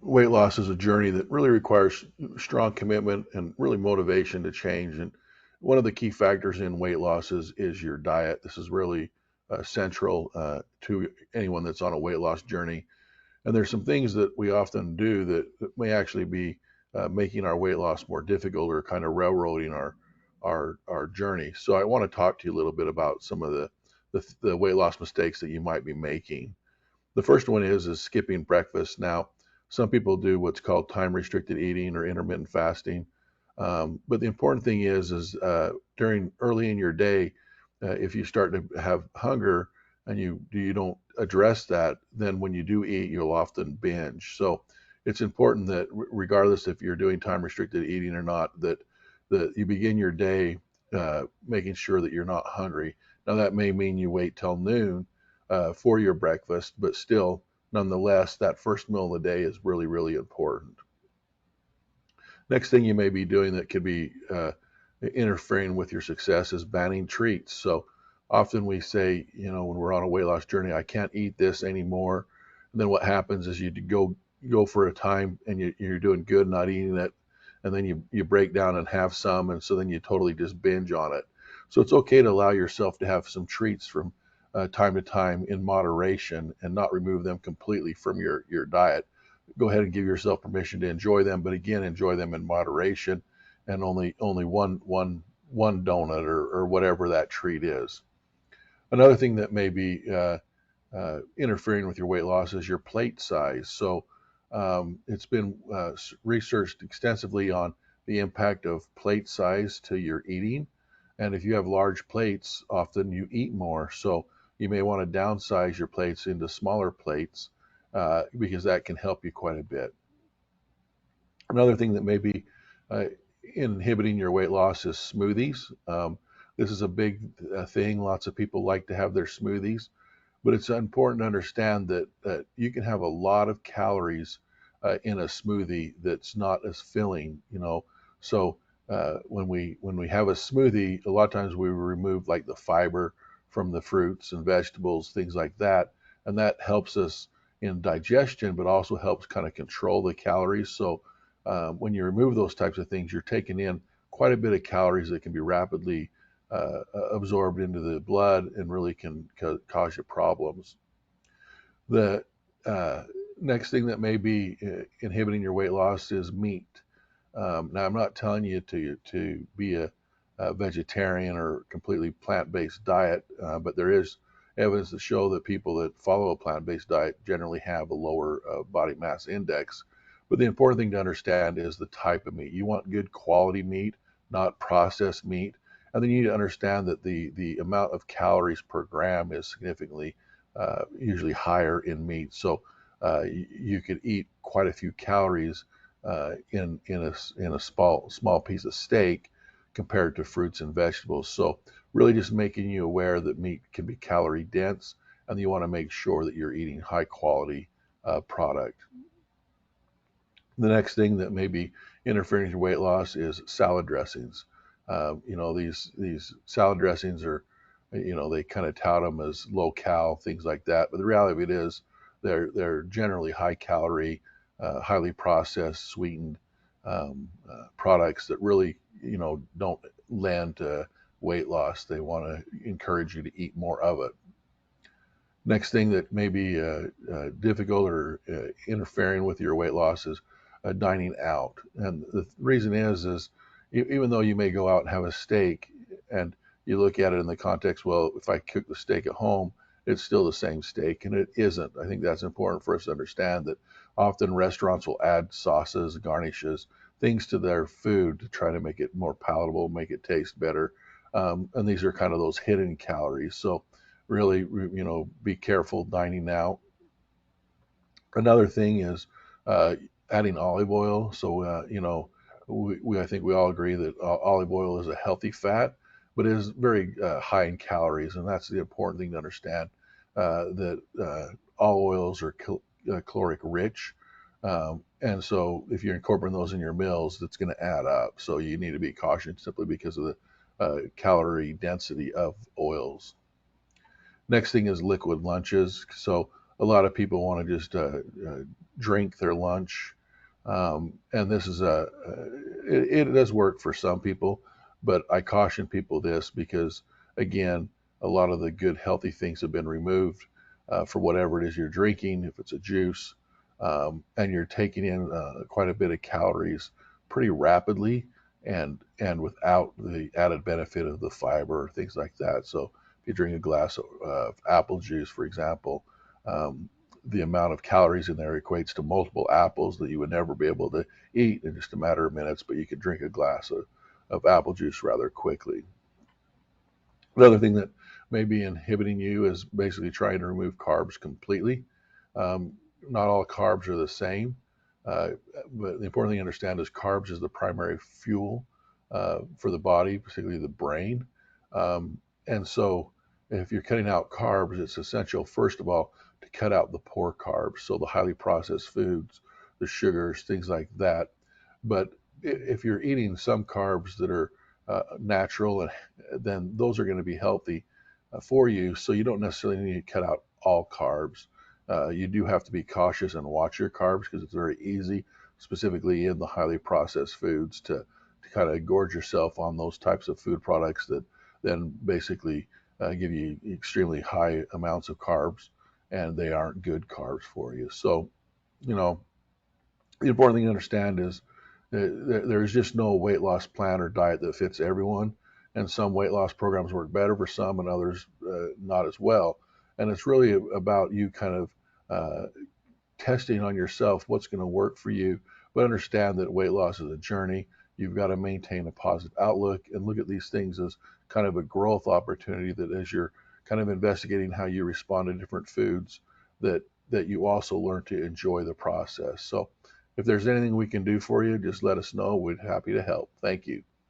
Weight loss is a journey that really requires strong commitment and really motivation to change. And one of the key factors in weight loss is your diet. This is really central to anyone that's on a weight loss journey. And there's some things that we often do that may actually be making our weight loss more difficult or kind of railroading our journey. So I want to talk to you a little bit about some of the weight loss mistakes that you might be making. The first one is skipping breakfast. Now, some people do what's called time restricted eating or intermittent fasting. But the important thing is during early in your day, if you start to have hunger and you don't address that, then when you do eat, you'll often binge. So it's important that regardless if you're doing time restricted eating or not, that you begin your day making sure that you're not hungry. Now that may mean you wait till noon for your breakfast, but still, nonetheless, that first meal of the day is really, really important. Next thing you may be doing that could be interfering with your success is banning treats. So often we say, when we're on a weight loss journey, I can't eat this anymore. And then what happens is you go for a time and you're doing good, not eating it, and then you break down and have some, and so then you totally just binge on it. So it's okay to allow yourself to have some treats from time to time in moderation and not remove them completely from your diet. Go ahead and give yourself permission to enjoy them, but again, enjoy them in moderation and only one donut or whatever that treat is. Another thing that may be interfering with your weight loss is your plate size. So it's been researched extensively on the impact of plate size to your eating. And if you have large plates, often you eat more. So you may want to downsize your plates into smaller plates because that can help you quite a bit. Another thing that may be uh, inhibiting your weight loss is smoothies. This is a big thing. Lots of people like to have their smoothies, but it's important to understand that you can have a lot of calories in a smoothie that's not as filling. So when we have a smoothie, a lot of times we remove like the fiber from the fruits and vegetables, things like that, and that helps us in digestion, but also helps kind of control the calories. So when you remove those types of things, you're taking in quite a bit of calories that can be rapidly absorbed into the blood and really can cause you problems. The next thing that may be inhibiting your weight loss is meat. Now, I'm not telling you to be a vegetarian or completely plant-based diet, but there is evidence to show that people that follow a plant-based diet generally have a lower body mass index. But the important thing to understand is the type of meat. You want good quality meat, not processed meat. And then you need to understand that the amount of calories per gram is significantly usually higher in meat. So you could eat quite a few calories in a small piece of steak compared to fruits and vegetables. So really just making you aware that meat can be calorie dense, and you want to make sure that you're eating high quality product. The next thing that may be interfering with your weight loss is salad dressings. These salad dressings are, they kind of tout them as low cal, things like that. But the reality of it is, they're generally high calorie, highly processed, sweetened products that really, don't lend to weight loss. They want to encourage you to eat more of it. Next thing that may be difficult or interfering with your weight loss is dining out. And the reason is even though you may go out and have a steak and you look at it in the context, well, if I cook the steak at home, it's still the same steak, and it isn't. I think that's important for us to understand that often restaurants will add sauces, garnishes, things to their food to try to make it more palatable, make it taste better. And these are kind of those hidden calories. So really, be careful dining out. Another thing is adding olive oil. So, I think we all agree that olive oil is a healthy fat, but it is very high in calories, and that's the important thing to understand. That all oils are caloric rich. And so if you're incorporating those in your meals, that's going to add up. So you need to be cautious simply because of the calorie density of oils. Next thing is liquid lunches. So a lot of people want to just drink their lunch, and this is it does work for some people, but I caution people this because again, a lot of the good healthy things have been removed for whatever it is you're drinking. If it's a juice, and you're taking in quite a bit of calories pretty rapidly, and without the added benefit of the fiber, things like that. So if you drink a glass of apple juice, for example, um, the amount of calories in there equates to multiple apples that you would never be able to eat in just a matter of minutes, but you could drink a glass of apple juice rather quickly. Another thing that may be inhibiting you is basically trying to remove carbs completely. Um, Not all carbs are the same, uh, but the important thing to understand is carbs is the primary fuel for the body, particularly the brain. Um, and so, if you're cutting out carbs, it's essential, first of all, to cut out the poor carbs, so the highly processed foods, the sugars, things like that. But if you're eating some carbs that are natural, and then those are going to be healthy for you. So you don't necessarily need to cut out all carbs. You do have to be cautious and watch your carbs because it's very easy, specifically in the highly processed foods, to kind of gorge yourself on those types of food products that then basically give you extremely high amounts of carbs, and they aren't good carbs for you. So, you know, the important thing to understand is there's just no weight loss plan or diet that fits everyone. And some weight loss programs work better for some and others not as well. And it's really about you kind of testing on yourself what's going to work for you. But understand that weight loss is a journey. You've got to maintain a positive outlook and look at these things as kind of a growth opportunity, that as you're kind of investigating how you respond to different foods, that you also learn to enjoy the process. So if there's anything we can do for you, just let us know. We're happy to help. Thank you.